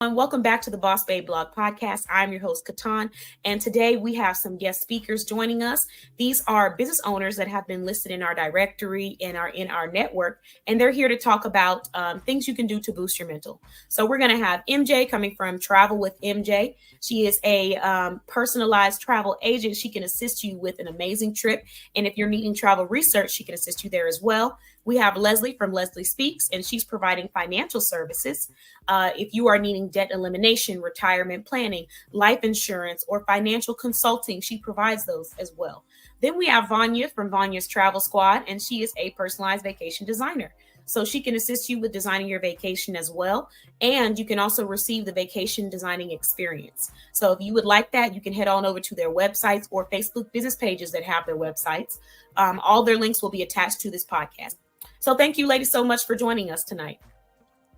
And welcome back to the Boss Babe Blog Podcast. I'm your host, KeTohn, and today we have some guest speakers joining us. These are business owners that have been listed in our directory and are in our network, and they're here to talk about things you can do to boost your mental. So we're going to have MJ coming from Travel with MJ. She is a personalized travel agent. She can assist you with an amazing trip, and if you're needing travel research, she can assist you there as well. We have Leslie from LeslieSpeaks, and she's providing financial services. If you are needing debt elimination, retirement planning, life insurance, or financial consulting, she provides those as well. Then we have Vania from Vania's Travel Squad, and she is a personalized vacation designer. So she can assist you with designing your vacation as well. And you can also receive the vacation designing experience. So if you would like that, you can head on over to their websites or Facebook business pages that have their websites. All their links will be attached to this podcast. So thank you, ladies, so much for joining us tonight.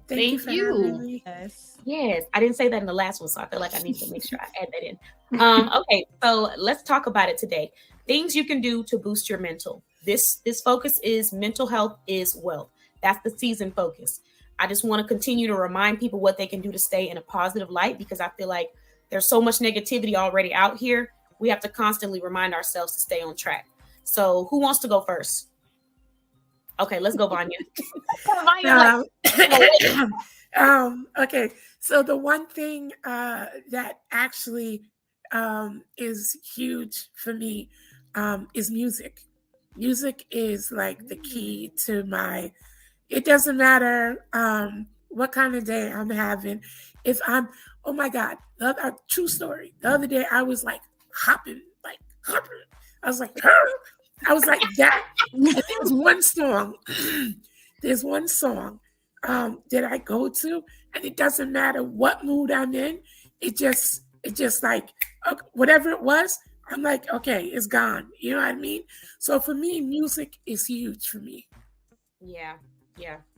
Thank you. Yes, I didn't say that in the last one, so I feel like I need to make sure I add that in. Okay, so let's talk about it today. Things you can do to boost your mental. This focus is mental health is wealth. That's the season focus. I just want to continue to remind people what they can do to stay in a positive light, because I feel like there's so much negativity already out here. We have to constantly remind ourselves to stay on track. So who wants to go first? Okay, let's go, Vania. Okay, so the one thing that actually is huge for me is music. Music is like the key to it doesn't matter what kind of day I'm having. If I'm, oh my God, true story. The other day I was like hopping. I was like that. And there's one song that I go to, and it doesn't matter what mood I'm in. It just like whatever it was, I'm like, okay, it's gone. You know what I mean? So for me, music is huge for me. Yeah.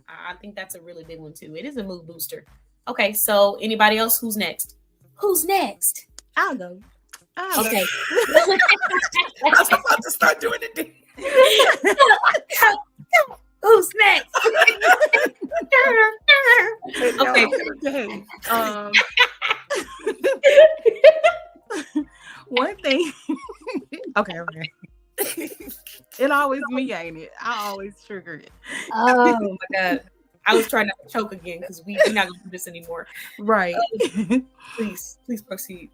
I think that's a really big one too. It is a mood booster. Okay, so anybody else? Who's next? I'll go. Okay. I was about to start doing it. Who's next? Okay. One thing. Okay. It always me, ain't it? I always trigger it. Oh my God. I was trying not to choke again because we're not going to do this anymore. Right. Please proceed.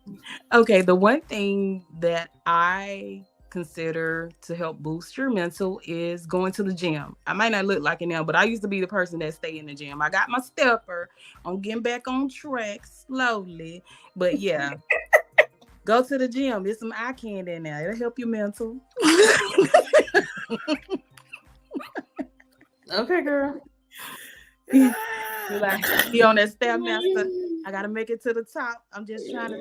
Okay. The one thing that I consider to help boost your mental is going to the gym. I might not look like it now, but I used to be the person that stay in the gym. I got my stepper. I'm getting back on track slowly. But yeah. Go to the gym. There's some eye candy in there. It'll help your mental. Okay, girl. Be on that Stairmaster. I gotta make it to the top. I'm just trying to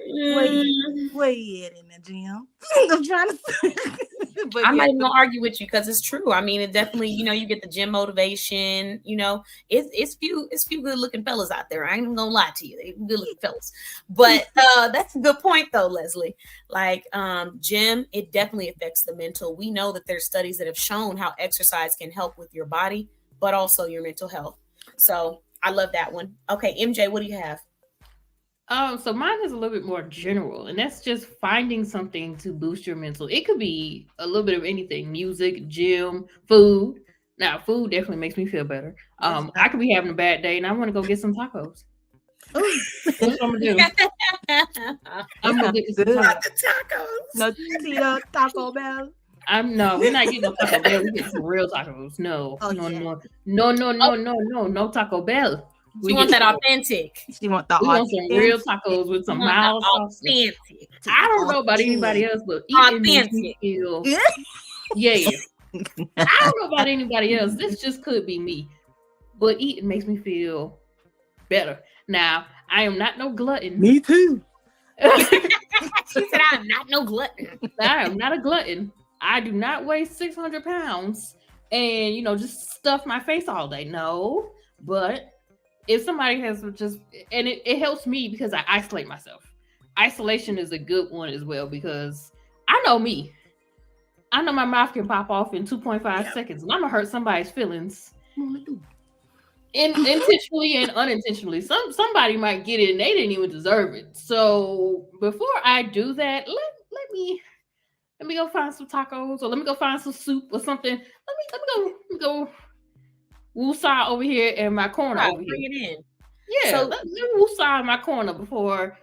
way it in the gym. I'm trying to. But I'm not even gonna argue with you because it's true. I mean, it definitely, you get the gym motivation. It's few good looking fellas out there. I ain't even gonna lie to you, they good looking fellas. But that's a good point though, Leslie. Like gym, it definitely affects the mental. We know that there's studies that have shown how exercise can help with your body, but also your mental health. So I love that one. Okay, MJ, what do you have? So mine is a little bit more general, and that's just finding something to boost your mental. It could be a little bit of anything: music, gym, food. Now, food definitely makes me feel better. I could be having a bad day, and I want to go get some tacos. That's what I'm gonna do. I'm gonna get some tacos. No Tito Taco Bell. No, we're not getting no Taco Bell. We get some real tacos. No Taco Bell. We want that authentic. We want some real tacos with some mild sauce. Authentic. I don't know about anybody else, but eating makes me feel. Yeah. I don't know about anybody else. This just could be me, but eating makes me feel better. Now, I am not no glutton. Me too. She said, "I am not no glutton. I am not a glutton. I do not weigh 600 pounds and just stuff my face all day. No, but." If somebody has and it helps me because I isolate myself. Isolation is a good one as well because I know me. I know my mouth can pop off in 2.5 seconds and I'm going to hurt somebody's feelings intentionally and unintentionally. Somebody might get it and they didn't even deserve it. So before I do that, let me go find some tacos, or let me go find some soup or something. Let me go woosah over here in my corner over Bring here. it in. Yeah, So- let me woosah in my corner before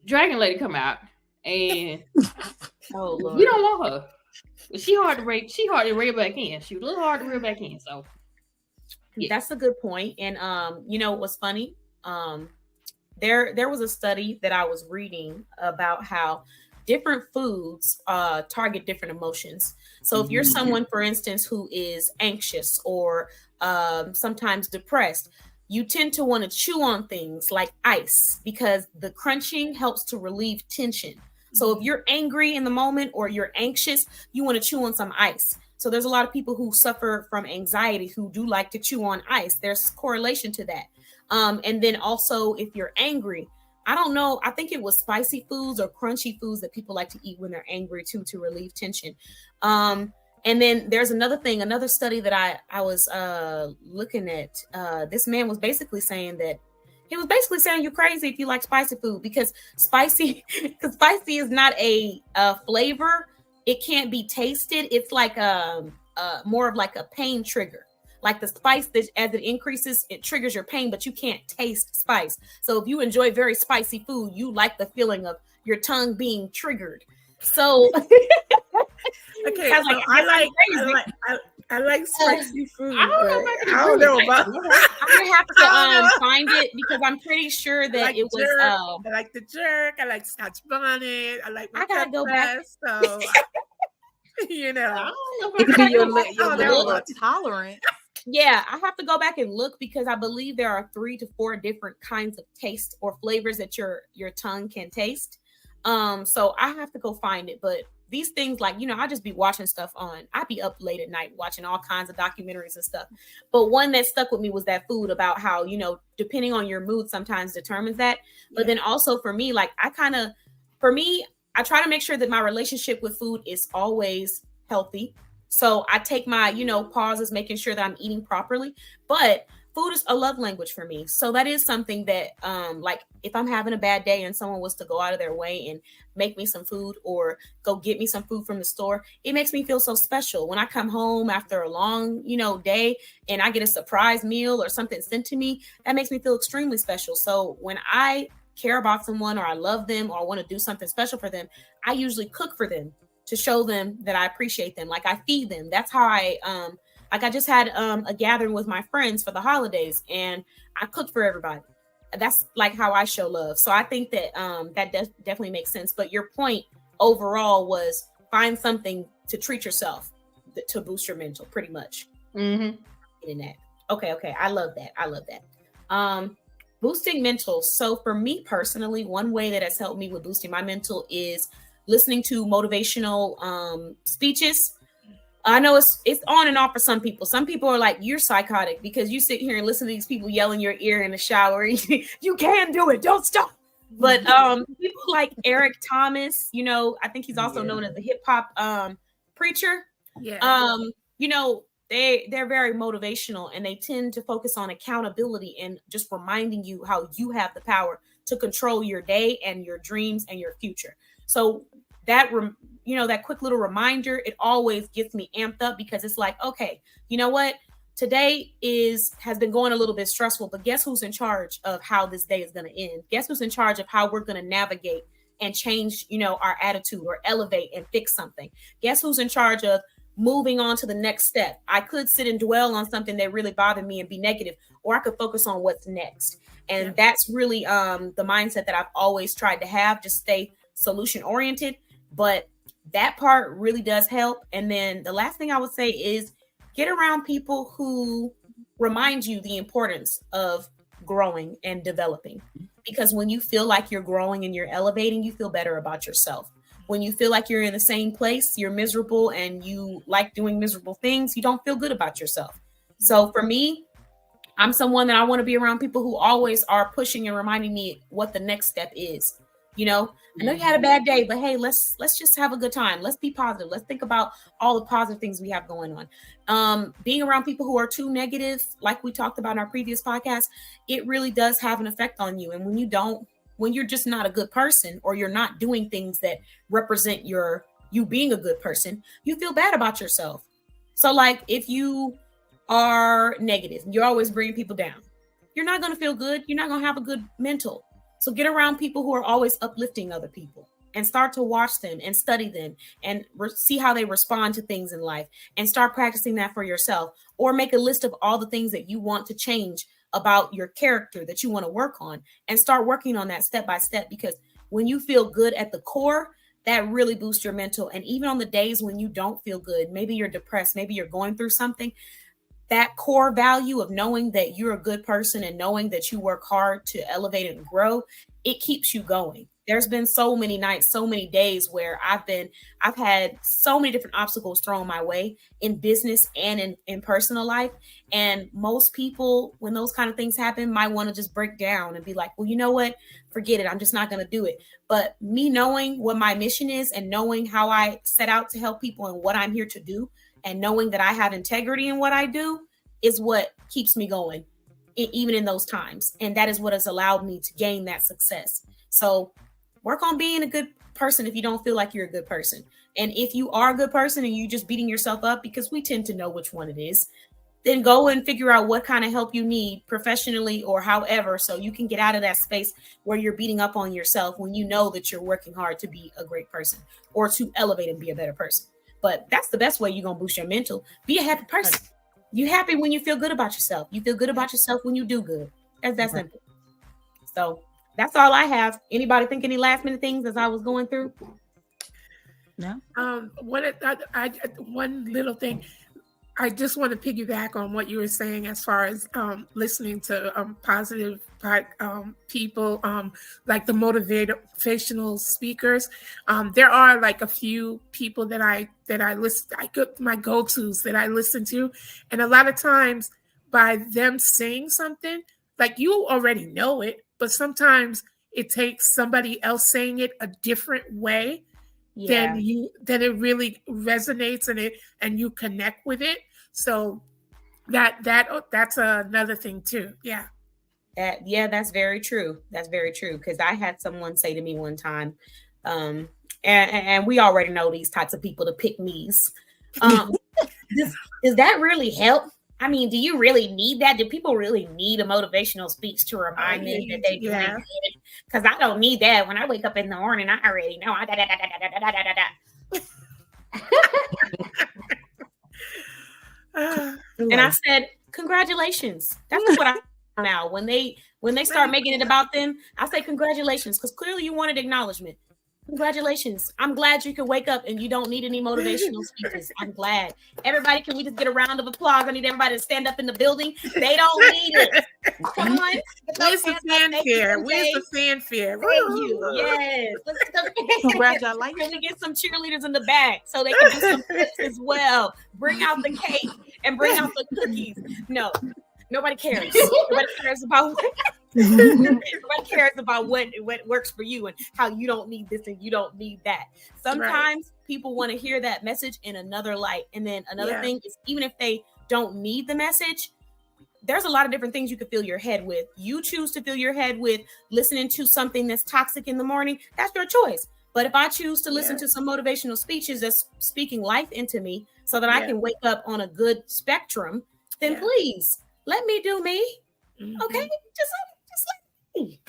Dragon Lady come out. And Oh Lord. we don't want her. She hard to reel back in. She was a little hard to reel back in. So yeah. That's a good point. And you know what's funny? There was a study that I was reading about how different foods target different emotions. So if you're someone, for instance, who is anxious or sometimes depressed, you tend to want to chew on things like ice because the crunching helps to relieve tension. So if you're angry in the moment or you're anxious, you want to chew on some ice. So there's a lot of people who suffer from anxiety who do like to chew on ice. There's correlation to that. And then also if you're angry, I don't know, I think it was spicy foods or crunchy foods that people like to eat when they're angry too, to relieve tension. And then there's another study that I was looking at. This man was basically saying that you're crazy if you like spicy food, because spicy is not a flavor. It can't be tasted. It's like more of like a pain trigger. Like the spice, that as it increases, it triggers your pain, but you can't taste spice. So if you enjoy very spicy food, you like the feeling of your tongue being triggered. So okay, I was so like, I like spicy food. I don't know if I can agree know with that. about. I'm gonna have to find it because I'm pretty sure that like it was. jerk. I like the jerk. I like Scotch bonnet. I like. I gotta go back. So you know, I don't know It if could I be can your, agree. your there level was. of tolerance. Yeah, I have to go back and look because I believe there are 3 to 4 different kinds of taste or flavors that your tongue can taste. So I have to go find it. But these things, like, you know, I just be watching stuff I'd be up late at night watching all kinds of documentaries and stuff. But one that stuck with me was that food, about how, you know, depending on your mood sometimes determines that. But then also for me, like I try to make sure that my relationship with food is always healthy. So I take my, you know, pauses, making sure that I'm eating properly. But food is a love language for me. So that is something that, like if I'm having a bad day and someone was to go out of their way and make me some food or go get me some food from the store, it makes me feel so special. When I come home after a long, you know, day and I get a surprise meal or something sent to me, that makes me feel extremely special. So when I care about someone or I love them or I want to do something special for them, I usually cook for them to show them that I appreciate them. Like I feed them. That's how like I just had a gathering with my friends for the holidays and I cooked for everybody. That's like how I show love. So I think that that definitely makes sense. But your point overall was find something to treat yourself to boost your mental, pretty much. In that. Okay. I love that. Boosting mental. So for me personally, one way that has helped me with boosting my mental is listening to motivational speeches. I know it's on and off for some people. Some people are like, you're psychotic because you sit here and listen to these people yell in your ear in the shower. You can do it. Don't stop. But people like Eric Thomas, you know, I think he's also known as the hip hop preacher. Yeah. You know, they're very motivational and they tend to focus on accountability and just reminding you how you have the power to control your day and your dreams and your future. So that, you know, that quick little reminder, it always gets me amped up because it's like, okay, you know what? Today has been going a little bit stressful, but guess who's in charge of how this day is going to end? Guess who's in charge of how we're going to navigate and change, you know, our attitude or elevate and fix something? Guess who's in charge of moving on to the next step? I could sit and dwell on something that really bothered me and be negative, or I could focus on what's next. And that's really the mindset that I've always tried to have, just stay solution oriented. But that part really does help. And then the last thing I would say is get around people who remind you the importance of growing and developing. Because when you feel like you're growing and you're elevating, you feel better about yourself. When you feel like you're in the same place, you're miserable and you like doing miserable things, you don't feel good about yourself. So for me, I'm someone that I want to be around people who always are pushing and reminding me what the next step is. You know, I know you had a bad day, but hey, let's just have a good time. Let's be positive. Let's think about all the positive things we have going on. Being around people who are too negative, like we talked about in our previous podcast, it really does have an effect on you. And when you're just not a good person, or you're not doing things that represent you being a good person, you feel bad about yourself. So like if you are negative, you're always bringing people down, you're not going to feel good. You're not going to have a good mental. So get around people who are always uplifting other people, and start to watch them and study them and see how they respond to things in life, and start practicing that for yourself, or make a list of all the things that you want to change about your character that you want to work on, and start working on that step by step. Because when you feel good at the core, that really boosts your mental. And even on the days when you don't feel good, maybe you're depressed, maybe you're going through something, that core value of knowing that you're a good person and knowing that you work hard to elevate and grow, it keeps you going. There's been so many nights, so many days where I've had so many different obstacles thrown my way in business and in personal life. And most people, when those kind of things happen, might want to just break down and be like, well, you know what? Forget it. I'm just not going to do it. But me knowing what my mission is, and knowing how I set out to help people and what I'm here to do, and knowing that I have integrity in what I do, is what keeps me going, even in those times. And that is what has allowed me to gain that success. So work on being a good person if you don't feel like you're a good person. And if you are a good person and you're just beating yourself up, because we tend to know which one it is, then go and figure out what kind of help you need professionally or however, so you can get out of that space where you're beating up on yourself when you know that you're working hard to be a great person or to elevate and be a better person. But that's the best way you're going to boost your mental. Be a happy person. You're happy when you feel good about yourself. You feel good about yourself when you do good. That's that simple. So that's all I have. Anybody think any last minute things as I was going through? No. One little thing. I just want to piggyback on what you were saying as far as listening to positive people, like the motivational speakers. There are like a few people that I listen. My go-tos that I listen to, and a lot of times by them saying something, like you already know it, but sometimes it takes somebody else saying it a different way. Then it really resonates and you connect with it. So that's another thing too. Yeah. That's very true. That's very true. Because I had someone say to me one time, and we already know these types of people, to pick me's. Does that really help? I mean, do you really need that? Do people really need a motivational speech to remind them that they do it? Because I don't need that. When I wake up in the morning, I already know. And I said, congratulations. That's what I now. When they start making it about them, I say congratulations, because clearly you wanted acknowledgement. Congratulations. I'm glad you can wake up and you don't need any motivational speeches. I'm glad. Everybody, can we just get a round of applause? I need everybody to stand up in the building. They don't need it. Come on. Where's the fanfare? Where's the fanfare? Thank you. Yes. Congratulations. Can we get some cheerleaders in the back so they can do some flips as well? Bring out the cake and bring out the cookies. No, nobody cares. Nobody cares about nobody cares about what works for you and how you don't need this and you don't need that. Sometimes people want to hear that message in another light. And then another thing is, even if they don't need the message, there's a lot of different things you could fill your head with. You choose to fill your head with listening to something that's toxic in the morning. That's your choice. But if I choose to listen to some motivational speeches that's speaking life into me so that I can wake up on a good spectrum, then please let me do me. Mm-hmm. Okay, just let me.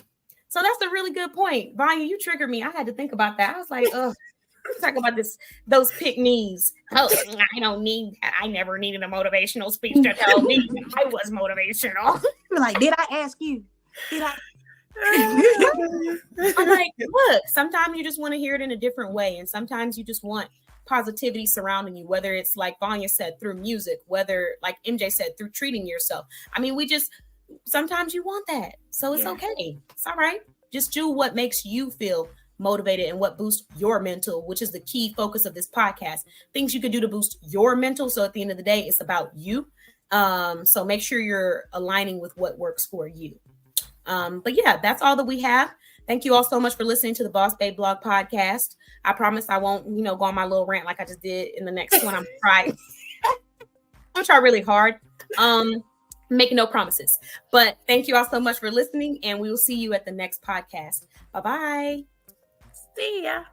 So that's a really good point. Vania, you triggered me. I had to think about that. I was like, oh, talk about those pick me's. Oh, I don't need that. I never needed a motivational speech to tell me I was motivational. Like, did I ask you? Did I? I'm like, look, sometimes you just want to hear it in a different way. And sometimes you just want positivity surrounding you, whether it's like Vania said, through music, whether like MJ said, through treating yourself. I mean, sometimes you want that. So it's okay. It's all right. Just do what makes you feel motivated and what boosts your mental, which is the key focus of this podcast. Things you can do to boost your mental. So at the end of the day, it's about you. So make sure you're aligning with what works for you. But yeah, that's all that we have. Thank you all so much for listening to the Boss Babe Blog podcast. I promise I won't, go on my little rant like I just did in the next one. I'm trying. I'm trying really hard. Making no promises. But thank you all so much for listening, and we will see you at the next podcast. Bye-bye. See ya.